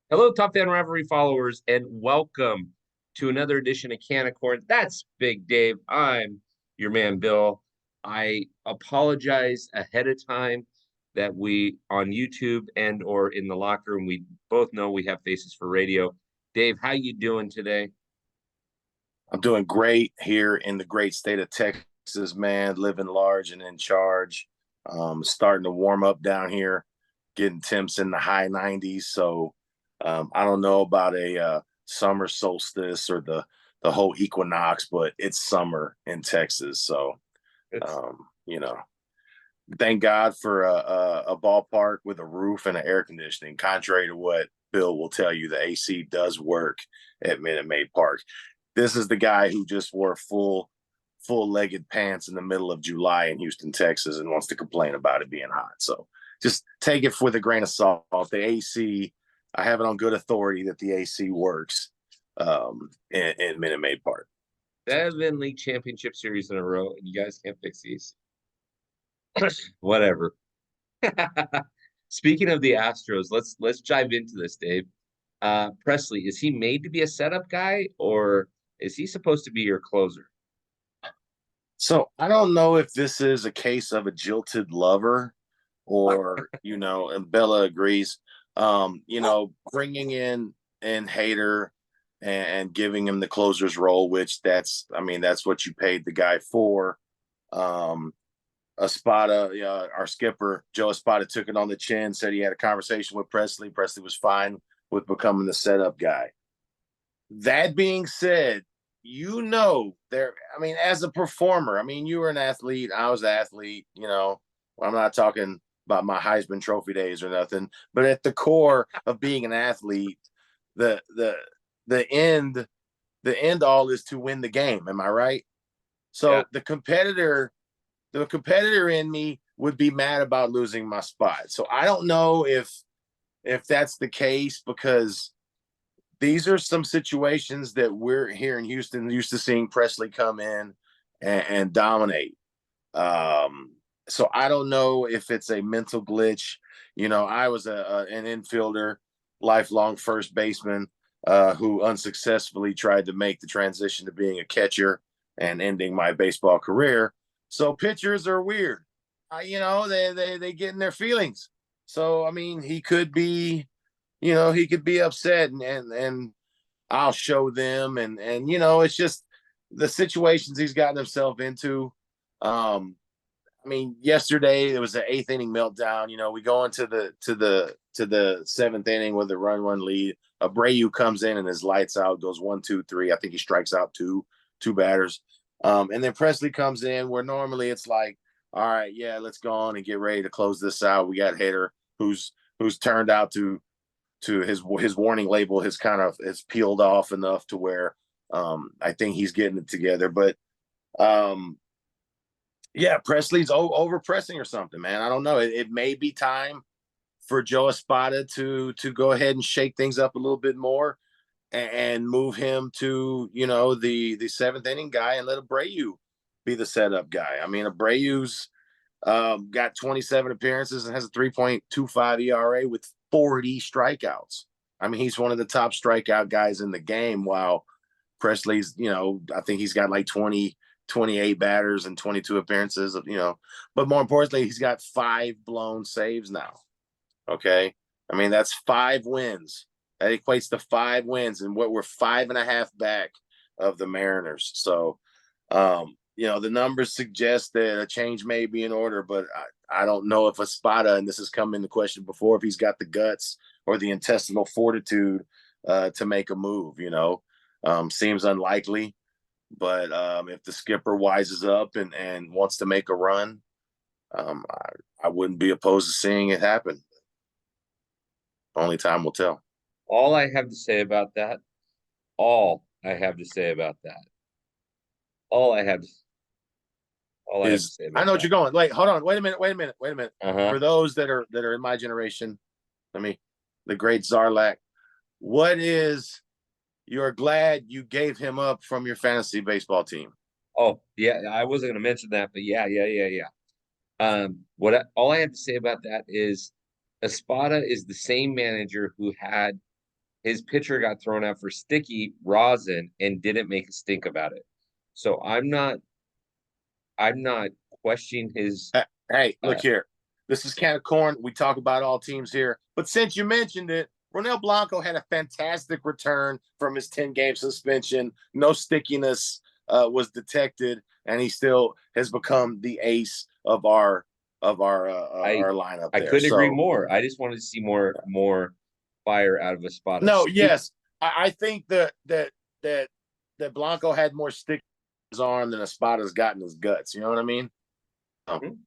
Hello, Top Fan Rivalry followers, and welcome to another edition of Can of Corn. That's Big Dave. I'm your man, Bill. I apologize ahead of time that we on YouTube and or in the locker room, we both know we have faces for radio. Dave, how you doing today? I'm doing great here in the great state of Texas, man, living large and in charge. Starting to warm up down here, getting temps in the high 90s. So I don't know about a summer solstice or the whole equinox, but it's summer in Texas. So, It's um, you know, thank God for a ballpark with a roof and an air conditioning. Contrary to what Bill will tell you, the AC does work at Minute Maid Park. This is the guy who just wore full-legged pants in the middle of July in Houston, Texas, and wants to complain about it being hot. So just take it with a grain of salt. The AC, I have it on good authority that the AC works in Minute Maid Park. 7 league championship series in a row, and you guys can't fix these. Whatever. Speaking of the Astros, let's dive into this, Dave. Presley, is he made to be a setup guy or is he supposed to be your closer? So I don't know if this is a case of a jilted lover or, and Bella agrees, bringing in Hader and giving him the closer's role, which that's what you paid the guy for. Espada, our skipper, Joe Espada, took it on the chin, said he had a conversation with Presley. Presley was fine with becoming the setup guy. That being said, as a performer, you were an athlete, I was an athlete, I'm not talking about my Heisman Trophy days or nothing, but at the core of being an athlete, the the the end all is to win the game. Am I right? Yeah. So the competitor in me would be mad about losing my spot. So I don't know if that's the case, because these are some situations that we're here in Houston used to seeing Presley come in and dominate. So I don't know if it's a mental glitch. I was an infielder, lifelong first baseman, who unsuccessfully tried to make the transition to being a catcher and ending my baseball career. So pitchers are weird. They get in their feelings. So he could be upset, and I'll show them, and it's just the situations he's gotten himself into. Yesterday it was an eighth inning meltdown. We go into the seventh inning with a run lead. Abreu comes in and his lights out, goes 1, 2, 3. I think he strikes out two batters. And then Presley comes in where normally it's like, all right, yeah, let's go on and get ready to close this out. We got Hader who's turned out to his warning label has peeled off enough to where I think he's getting it together. But um, yeah, Presley's over pressing or something, man. I don't know. It may be time for Joe Espada to go ahead and shake things up a little bit more and move him to the seventh inning guy and let Abreu be the setup guy. Abreu's got 27 appearances and has a 3.25 ERA with 40 strikeouts. He's one of the top strikeout guys in the game, while Presley's, I think he's got like 28 batters and 22 appearances, but more importantly, he's got 5 blown saves now. Okay. That's 5 wins. That equates to 5 wins, and what we're 5.5 back of the Mariners. So, the numbers suggest that a change may be in order, but I don't know if Espada, and this has come into question before, if he's got the guts or the intestinal fortitude to make a move. Seems unlikely, but if the skipper wises up and wants to make a run, I wouldn't be opposed to seeing it happen. Only time will tell. All I have to say about that, all I have to say about that, all I have to, all I have to Is say I about know what that. you're going. Wait, hold on. Wait a minute. Uh-huh. For those that are in my generation, the great Zarlak, what is you're glad you gave him up from your fantasy baseball team? Oh, yeah, I wasn't going to mention that, but yeah. All I have to say about that is Espada is the same manager who had his pitcher got thrown out for sticky rosin and didn't make a stink about it. So I'm not questioning his Hey, look uh here. This is kind of corn. We talk about all teams here, but since you mentioned it, Ronel Blanco had a fantastic return from his 10-game suspension. No stickiness was detected, and he still has become the ace of I our lineup I there. couldn't agree So more. I just wanted to see more fire out of Espada. no, yes, I think that Blanco had more stick in his arm than Espada's got in his guts. You know what I mean? Mhm.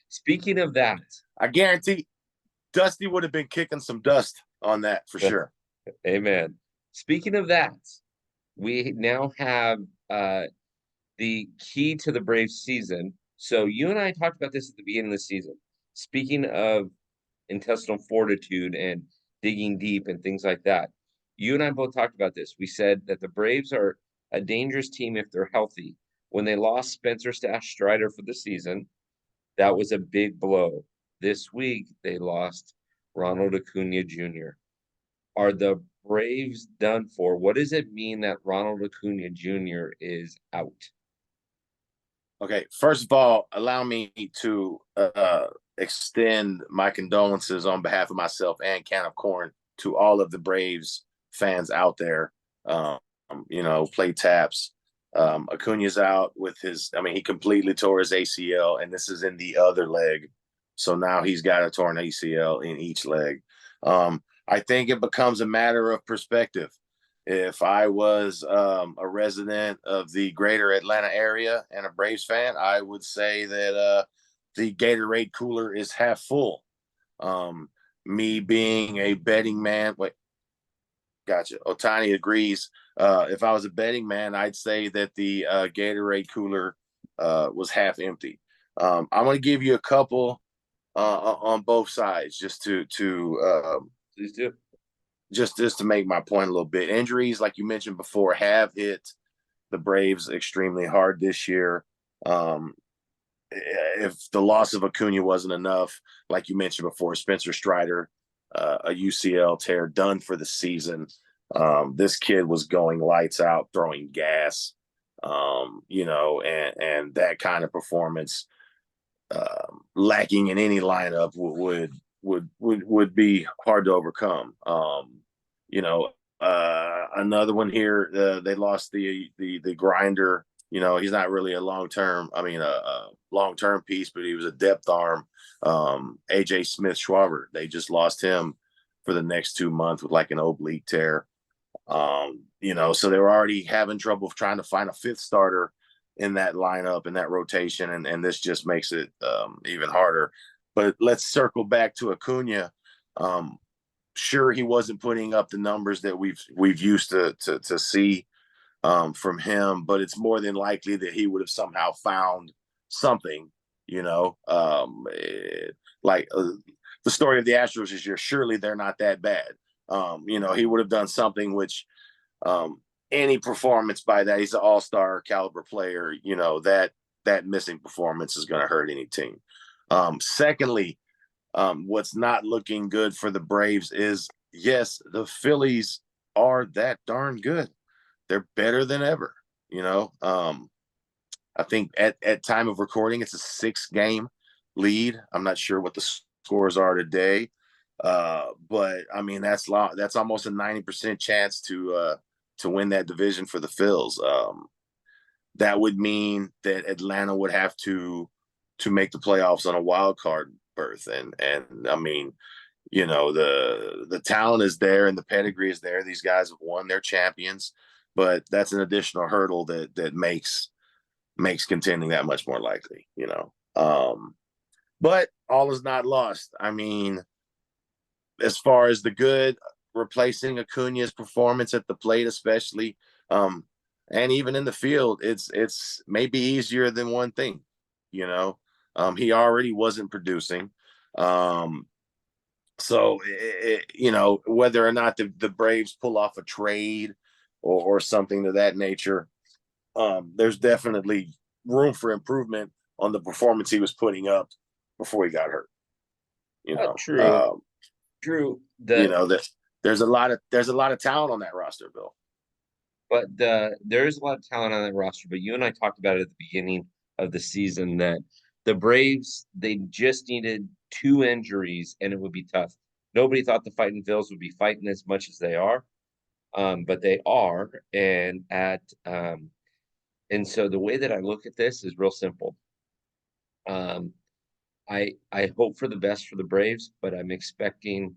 Speaking of that, I guarantee Dusty would have been kicking some dust on that for sure. amen. Speaking of that, we now have the key to the Braves season. So you and I talked about this at the beginning of the season. Speaking of intestinal fortitude and digging deep and things like that, you and I both talked about this. We said that the Braves are a dangerous team if they're healthy. When they lost Spencer Stash Strider for the season, that was a big blow. This week, they lost Ronald Acuna Jr. Are the Braves done for? What does it mean that Ronald Acuna Jr. is out? Okay, first of all, allow me to extend my condolences on behalf of myself and Can of Corn to all of the Braves fans out there. Um, play taps. Acuna's out with his. I mean, he completely tore his ACL, and this is in the other leg. So now he's got a torn ACL in each leg. I think it becomes a matter of perspective. If I was a resident of the greater Atlanta area and a Braves fan, I would say that the Gatorade cooler is half full. Me being a betting man, wait, gotcha. Otani agrees. If I was a betting man, I'd say that the Gatorade cooler was half empty. I'm going to give you a couple on both sides just to Please do. just to make my point a little bit. Injuries, like you mentioned before, have hit the Braves extremely hard this year. If the loss of Acuna wasn't enough, like you mentioned before, Spencer Strider, a UCL tear, done for the season. This kid was going lights out, throwing gas, and that kind of performance lacking in any lineup would be hard to overcome. Another one here, they lost the grinder. He's not really a long-term, a long-term piece, but he was a depth arm. AJ Smith Schwaber, they just lost him for the next 2 months with like an oblique tear. So they were already having trouble trying to find a fifth starter in that lineup, in that rotation, and this just makes it even harder. But let's circle back to Acuna. Sure, he wasn't putting up the numbers that we've used to see from him, but it's more than likely that he would have somehow found something. Like the story of the Astros this year. Surely they're not that bad. He would have done something which any performance by that, he's an all-star caliber player, that missing performance is going to hurt any team. Secondly, what's not looking good for the Braves is, yes, the Phillies are that darn good. They're better than ever. I think at time of recording, it's a 6-game lead. I'm not sure what the scores are today. But I mean, that's almost a 90% chance to win that division for the Phils. That would mean that Atlanta would have to make the playoffs on a wild card berth, and I mean, the talent is there and the pedigree is there. These guys have won, their champions, but that's an additional hurdle that makes contending that much more likely. But all is not lost. I mean, as far as the good, replacing Acuna's performance at the plate, especially, and even in the field, it's maybe easier than one thing. He already wasn't producing, so whether or not the Braves pull off a trade or something to that nature, there's definitely room for improvement on the performance he was putting up before he got hurt. True. True. That there's a lot of talent on that roster, Bill. But there is a lot of talent on that roster. But you and I talked about it at the beginning of the season that the Braves, they just needed two injuries and it would be tough. Nobody thought the Fighting Phils would be fighting as much as they are, but they are. And so the way that I look at this is real simple. Um, I hope for the best for the Braves, but I'm expecting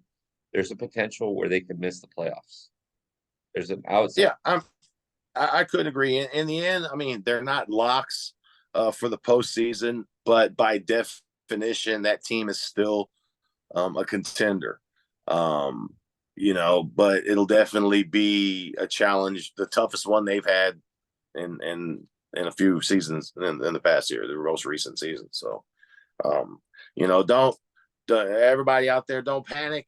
there's a potential where they could miss the playoffs. There's an outside. Yeah, I couldn't agree. In the end, I mean, they're not locks for the postseason, but by definition, that team is still a contender. Um, but it'll definitely be a challenge, the toughest one they've had in a few seasons in the past year, the most recent season. So, don't everybody out there, don't panic,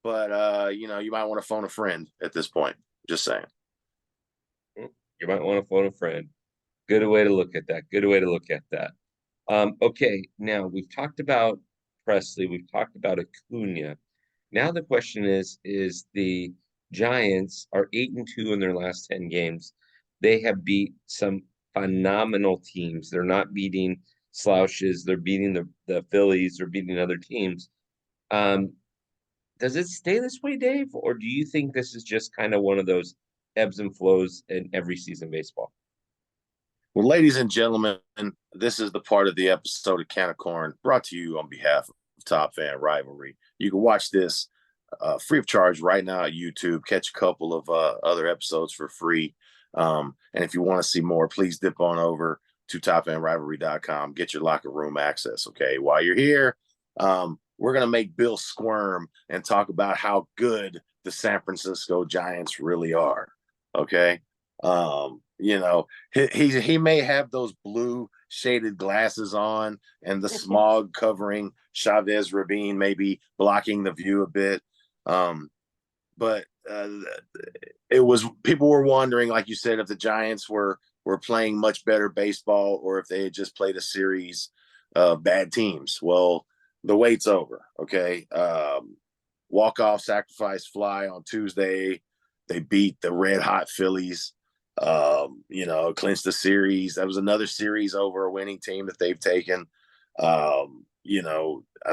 but you might want to phone a friend at this point. Just saying. You might want to phone a friend. Good way to look at that. Good way to look at that. Okay, now we've talked about Presley, we've talked about Acuna. Now the question is the Giants are 8-2 in their last 10 games. They have beat some phenomenal teams. They're not beating slouches, they're beating the Phillies, they're beating other teams. Does it stay this way, Dave? Or do you think this is just kind of one of those ebbs and flows in every season baseball? Well, ladies and gentlemen, this is the part of the episode of Can of Corn brought to you on behalf of Top Fan Rivalry. You can watch this free of charge right now at YouTube. Catch a couple of other episodes for free. And if you want to see more, please dip on over to TopFanRivalry.com. Get your locker room access, okay? While you're here, we're going to make Bill squirm and talk about how good the San Francisco Giants really are, okay? He may have those blue shaded glasses on and the smog covering Chavez Ravine, maybe blocking the view a bit. But it was, people were wondering, like you said, if the Giants were playing much better baseball or if they had just played a series of bad teams. Well, the wait's over. Okay. Walk-off sacrifice fly on Tuesday. They beat the red hot Phillies. Clinched the series. That was another series over a winning team that they've taken. I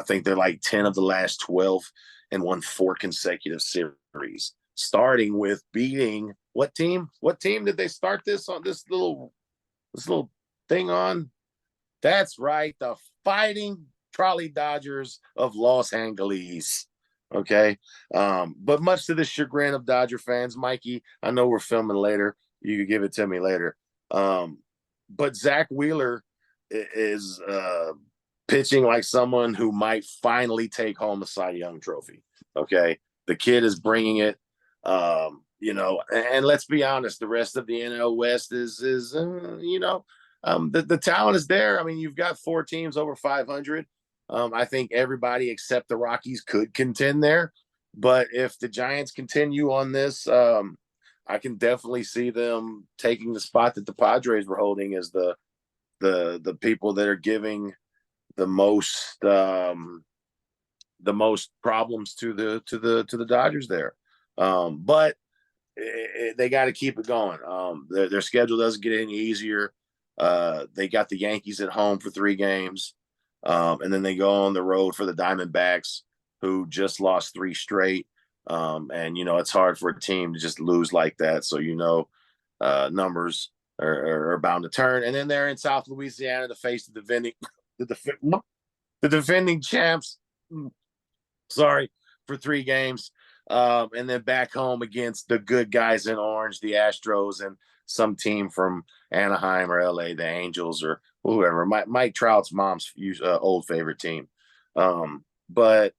think they're like 10 of the last 12 and won 4 consecutive series, starting with beating what team? What team did they start this on, this little thing on? That's right, the Fighting Trolley Dodgers of Los Angeles. Okay. But much to the chagrin of Dodger fans, Mikey, I know we're filming later. You can give it to me later. But Zach Wheeler is pitching like someone who might finally take home a Cy Young trophy. Okay. The kid is bringing it. And let's be honest, the rest of the NL West is the talent is there. I mean, you've got 4 teams over 500. I think everybody except the Rockies could contend there. But if the Giants continue on this, I can definitely see them taking the spot that the Padres were holding as the people that are giving the most problems to the Dodgers there. But they got to keep it going. Their schedule doesn't get any easier. They got the Yankees at home for 3 games. And then they go on the road for the Diamondbacks, who just lost 3 straight. And it's hard for a team to just lose like that. So, numbers are bound to turn. And then they're in South Louisiana to face the defending champs. Sorry, for 3 games. And then back home against the good guys in orange, the Astros, and some team from Anaheim or LA, the Angels or whoever. Mike Trout's mom's old favorite team. But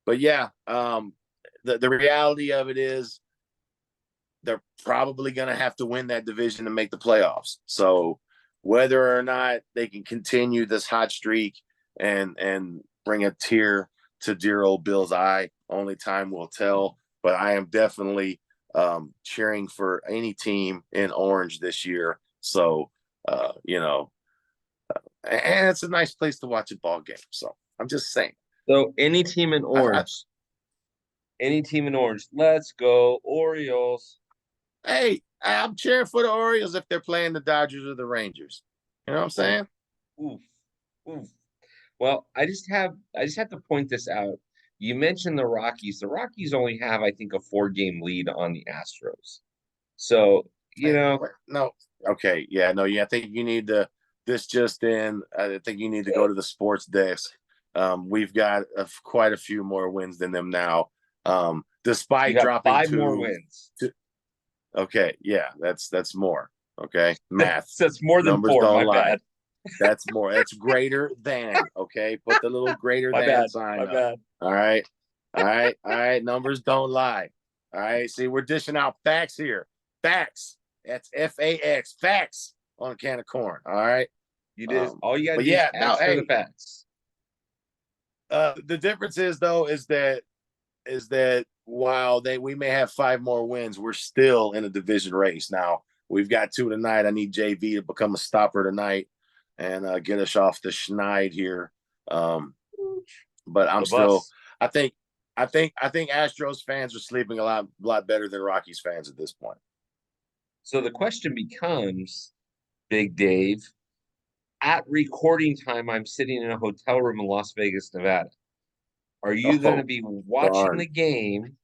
yeah, the reality of it is they're probably going to have to win that division to make the playoffs. So whether or not they can continue this hot streak and bring a tear to dear old Bill's eye, only time will tell. But I am definitely cheering for any team in orange this year. So, and it's a nice place to watch a ball game. So I'm just saying. So any team in orange, Any team in orange. Let's go, Orioles. Hey, I'm cheering for the Orioles if they're playing the Dodgers or the Rangers. You know what I'm saying? Oof, oof. Well, I just have to point this out. You mentioned the Rockies. The Rockies only have, I think, a 4-game lead on the Astros. So, Hey, no, okay, yeah, no, yeah. I think you need to. This just in. I think you need to go to the sports desk. We've got quite a few more wins than them now. you Despite have dropping 5 more wins. okay, yeah, that's more. Okay, math That's more than numbers 4. don't My lie. bad. That's more. That's greater than. Okay, put the little greater My than bad. My sign up. bad. All right, all right, all right. Numbers don't lie. All right. See, we're dishing out facts here. Facts. That's FAX. Facts on a can of corn. All right. You did all you gotta But do is yeah, no. ask for the Hey, facts. the difference is though is that while we may have 5 more wins, we're still in a division race. Now we've got 2 tonight. I need JV to become a stopper tonight and get us off the schneid here. But I'm The still. bus. I think. I think Astros fans are sleeping a lot better than Rockies fans at this point. So the question becomes, Big Dave, at recording time, I'm sitting in a hotel room in Las Vegas, Nevada. Are you going to Oh be watching darn! the game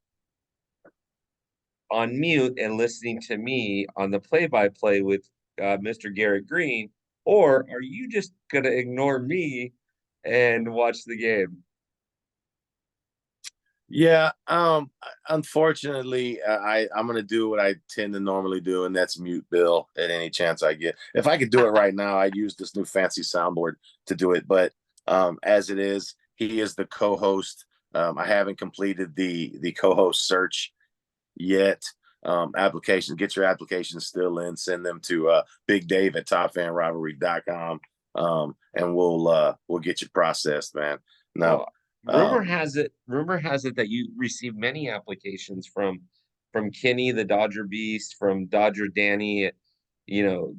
on mute and listening to me on the play-by-play with Mr. Garrett Green, or are you just going to ignore me and watch the game? Yeah. Unfortunately, I'm gonna do what I tend to normally do, and that's mute Bill at any chance I get. If I could do it right now, I'd use this new fancy soundboard to do it. But as it is, he is the co-host. I haven't completed the co-host search yet. Applications, get your applications still in, send them to Big Dave at TopFanRivalry.com, and we'll get you processed, man. No, Well, um, rumor has it that you received many applications from Kenny, the Dodger Beast, from Dodger Danny,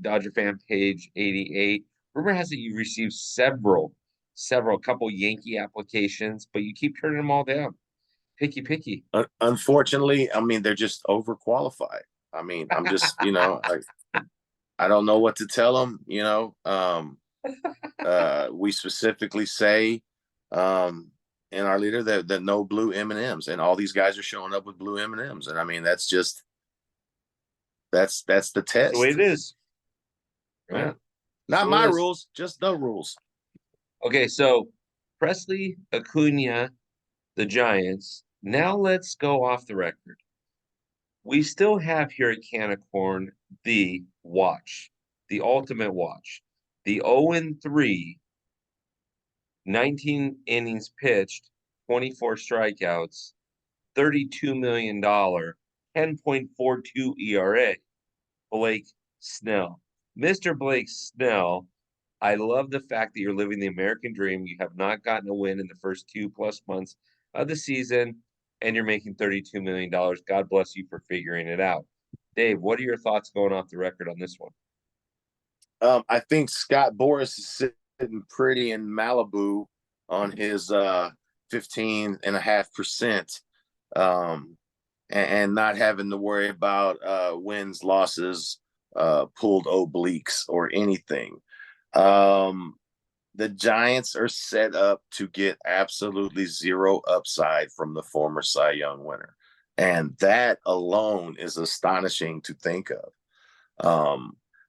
Dodger fan page 88. Rumor has it you received several couple Yankee applications, but you keep turning them all down. Picky, picky. unfortunately, I mean they're just overqualified. I mean, I'm just I don't know what to tell them. We specifically say in our leader that no blue M&Ms, and all these guys are showing up with blue M&Ms, and I mean that's the That's the way it test. is. Yeah. Yeah, that's Not the way my it is. rules, just the rules. Okay, so Presley, Acuna, the Giants. Now let's go off the record. We still have here at Canicorn the watch, the ultimate watch, the 0-3, 19 innings pitched, 24 strikeouts, $32 million, 10.42 ERA, Blake Snell. Mr. Blake Snell, I love the fact that you're living the American dream. You have not gotten a win in the first 2+ months of the season, and you're making $32 million. God bless you for figuring it out. Dave, what are your thoughts going off the record on this one? I think Scott Boras is sitting pretty in Malibu on his 15.5%, and not having to worry about wins, losses, pulled obliques, or anything. Um, the Giants are set up to get absolutely zero upside from the former Cy Young winner. And that alone is astonishing to think of.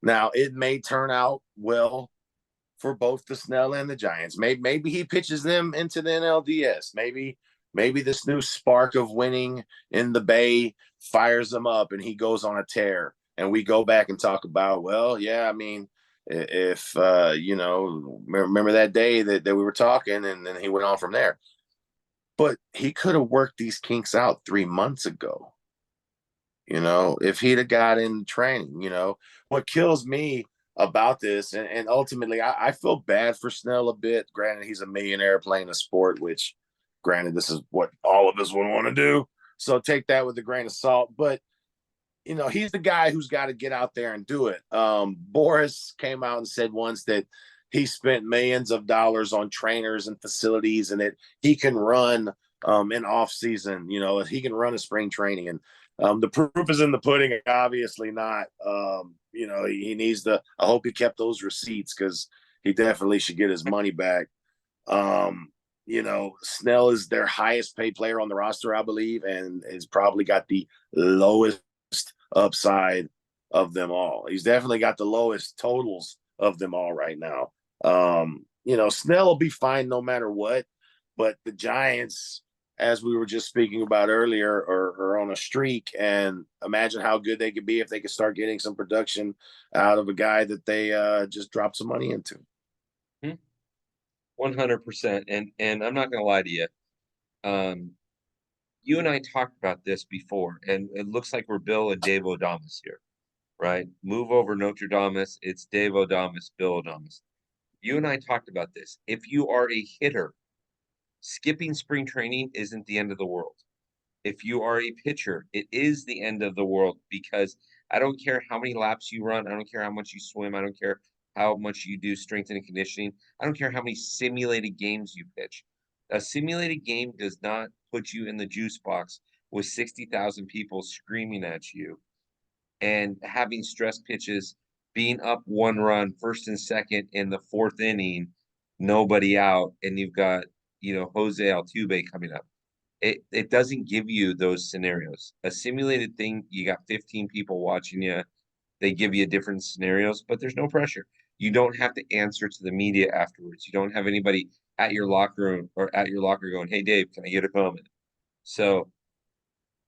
Now, it may turn out well for both the Snell and the Giants. Maybe he pitches them into the NLDS. Maybe this new spark of winning in the Bay fires them up and he goes on a tear. And we go back and talk about, well, yeah, I mean, if remember that day that we were talking, and then he went on from there. But he could have worked these kinks out 3 months ago. If he'd have got in training. What kills me about this, and ultimately I feel bad for Snell a bit. Granted, he's a millionaire playing a sport, which granted, this is what all of us would want to do. So take that with a grain of salt. But he's the guy who's got to get out there and do it. Boris came out and said once that he spent millions of dollars on trainers and facilities, and that he can run in off season. You know, he can run a spring training, and the proof is in the pudding. Obviously not. You know, he needs to. I hope he kept those receipts because he definitely should get his money back. You know, Snell is their highest paid player on the roster, I believe, and has probably got the lowest upside of them all. He's definitely got the lowest totals of them all right now. You know, Snell will be fine no matter what, but the Giants, as we were just speaking about earlier, are on a streak, and imagine how good they could be if they could start getting some production out of a guy that they just dropped some money into. 100%. And I'm not gonna lie to you. Um, you and I talked about this before, and it looks like we're Bill and Dave Odamas here, right? Move over Notre Dame. It's Dave Odamas, Bill Odamas. You and I talked about this. If you are a hitter, skipping spring training isn't the end of the world. If you are a pitcher, it is the end of the world because I don't care how many laps you run. I don't care how much you swim. I don't care how much you do strength and conditioning. I don't care how many simulated games you pitch. A simulated game does not put you in the juice box with 60,000 people screaming at you and having stress pitches, being up 1 run, first and second in the fourth inning, nobody out, and you've got, Jose Altuve coming up. It doesn't give you those scenarios. A simulated thing, you got 15 people watching you. They give you different scenarios, but there's no pressure. You don't have to answer to the media afterwards. You don't have anybody at your locker room or at your locker going, "Hey Dave, can I get a comment?" So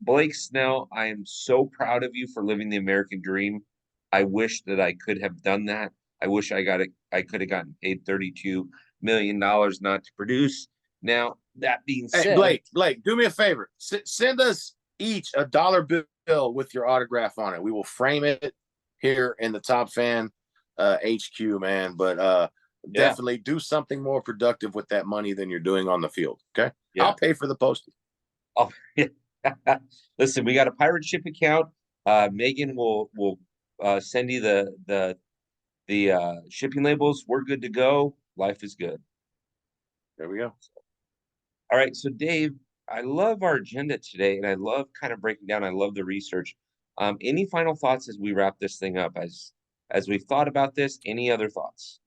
Blake Snell, I am so proud of you for living the American dream. I wish that I could have done that. I wish I could have gotten paid $32 million not to produce. Now, that being Hey, said, Blake, do me a favor. Send us each a dollar bill with your autograph on it. We will frame it here in the Top Fan HQ, man. But yeah, definitely do something more productive with that money than you're doing on the field. Okay, yeah. I'll pay for the postage. Oh, yeah. Listen, we got a pirate ship account. Megan will send you the shipping labels. We're good to go. Life is good. There we go. All right, so Dave, I love our agenda today, and I love kind of breaking down. I love the research. Any final thoughts as we wrap this thing up? As we've thought about this, any other thoughts?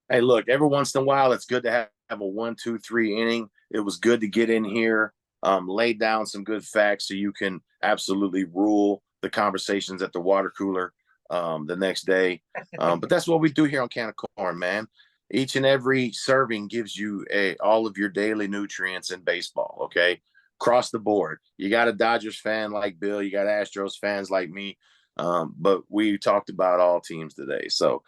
Hey, look, every once in a while, it's good to have a 1, 2, 3 inning. It was good to get in here, lay down some good facts so you can absolutely rule the conversations at the water cooler the next day. But that's what we do here on Can of Corn, man. Each and every serving gives you all of your daily nutrients in baseball, okay? Across the board. You got a Dodgers fan like Bill, you got Astros fans like me, but we talked about all teams today. So,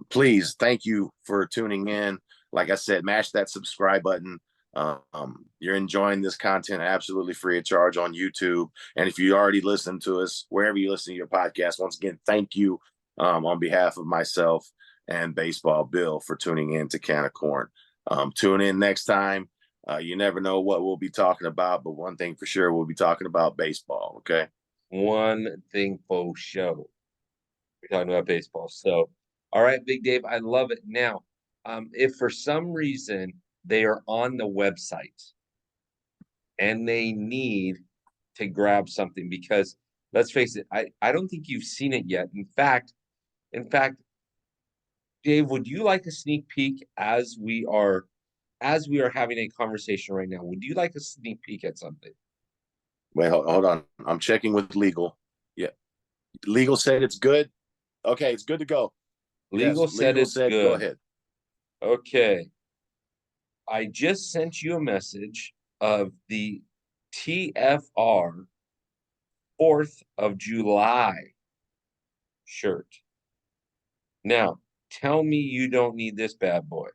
please, thank you for tuning in. Like I said, mash that subscribe button. You're enjoying this content absolutely free of charge on YouTube. And if you already listen to us, wherever you listen to your podcast, once again, thank you on behalf of myself and Baseball Bill for tuning in to Can of Corn. Tune in next time. You never know what we'll be talking about, but one thing for sure, we'll be talking about baseball. Okay. One thing for show. We're talking about baseball. So, all right, Big Dave, I love it. Now, if for some reason they are on the website and they need to grab something, because let's face it, I don't think you've seen it yet. In fact, Dave, would you like a sneak peek as we are having a conversation right now? Would you like a sneak peek at something? Wait, hold on. I'm checking with legal. Yeah. Legal said it's good. Okay, it's good to go. Legal Yes, said legal it's said go good. ahead. Okay. I just sent you a message of the TFR 4th of July shirt. Now, tell me you don't need this bad boy.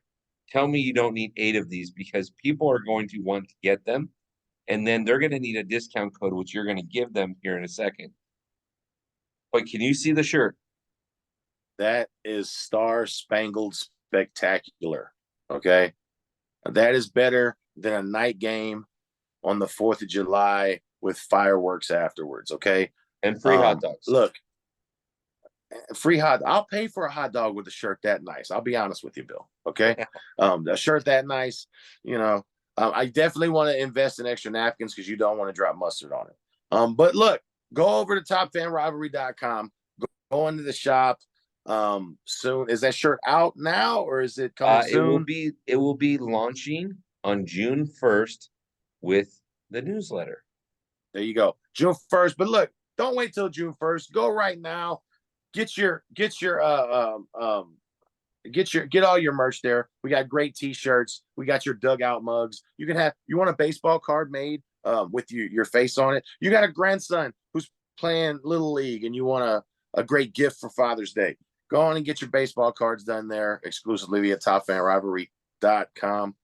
Tell me you don't need 8 of these, because people are going to want to get them, and then they're going to need a discount code, which you're going to give them here in a second. But can you see the shirt? That is Star Spangled Spectacular. Okay. That is better than a night game on the 4th of July with fireworks afterwards. Okay. And free hot dogs. Look, I'll pay for a hot dog with a shirt that nice. I'll be honest with you, Bill. Okay. A shirt that nice, you know. I definitely want to invest in extra napkins because you don't want to drop mustard on it. But look, go over to TopFanRivalry.com. Go into the shop soon. Is that shirt out now or is it coming soon? It will be launching on June 1st with the newsletter. There you go. June 1st. But look, don't wait till June 1st. Go right now. Get all your merch there. We got great t-shirts. We got your dugout mugs. You want a baseball card made with your face on it. You got a grandson who's playing Little League and you want a great gift for Father's Day. Go on and get your baseball cards done there exclusively at TopFanRivalry.com.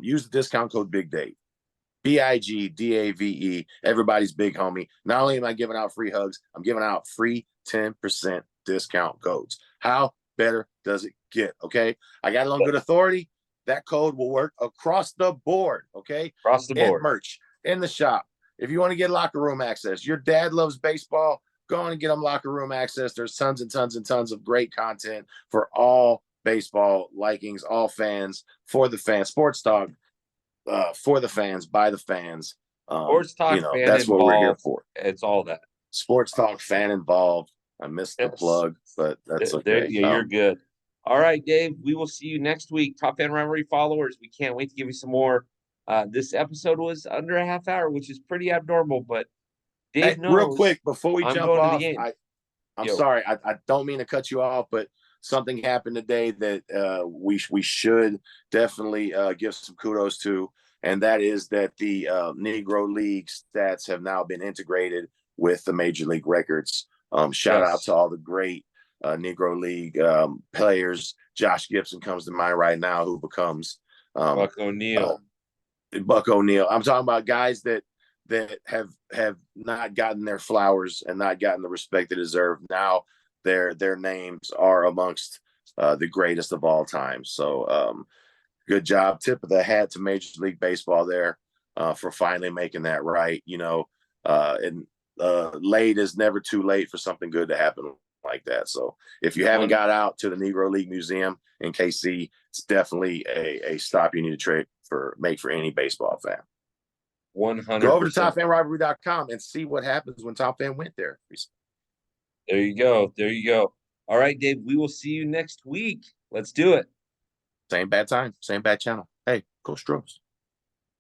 Use the discount code Big Dave. BIGDAVE, everybody's big homie. Not only am I giving out free hugs, I'm giving out free 10% discount codes. How better does it get? Okay. I got it on good authority. That code will work across the board. Okay. Across the board. In merch, in the shop. If you want to get locker room access, your dad loves baseball, go on and get them locker room access. There's tons and tons and tons of great content for all baseball likings, all fans, for the fans, sports talk, for the fans, by the fans. Sports talk, fan that's involved. what we're here for. It's all that. Sports talk, fan involved. I missed the plug, but that's okay. Yeah, you're good. All right, Dave. We will see you next week. Top Fan Rivalry followers, we can't wait to give you some more. This episode was under a half hour, which is pretty abnormal, but Dave knows. Real quick, before we jump off, I'm sorry. I don't mean to cut you off, but something happened today that we should definitely give some kudos to, and that is that the Negro League stats have now been integrated with the Major League records. Shout out to all the great Negro League players. Josh Gibson comes to mind right now, who becomes Buck O'Neil. Buck O'Neil. I'm talking about guys that have not gotten their flowers and not gotten the respect they deserve. Now their names are amongst the greatest of all time. So good job. Tip of the hat to Major League Baseball there for finally making that right. And late is never too late for something good to happen like that. So if you haven't got out to the Negro League Museum in KC, it's definitely a stop you need to make for any baseball fan. 100%. Go over to TopFanRivalry.com and see what happens when Top Fan went there. There you go. There you go. All right, Dave, we will see you next week. Let's do it. Same bad time, same bad channel. Hey, go Stros.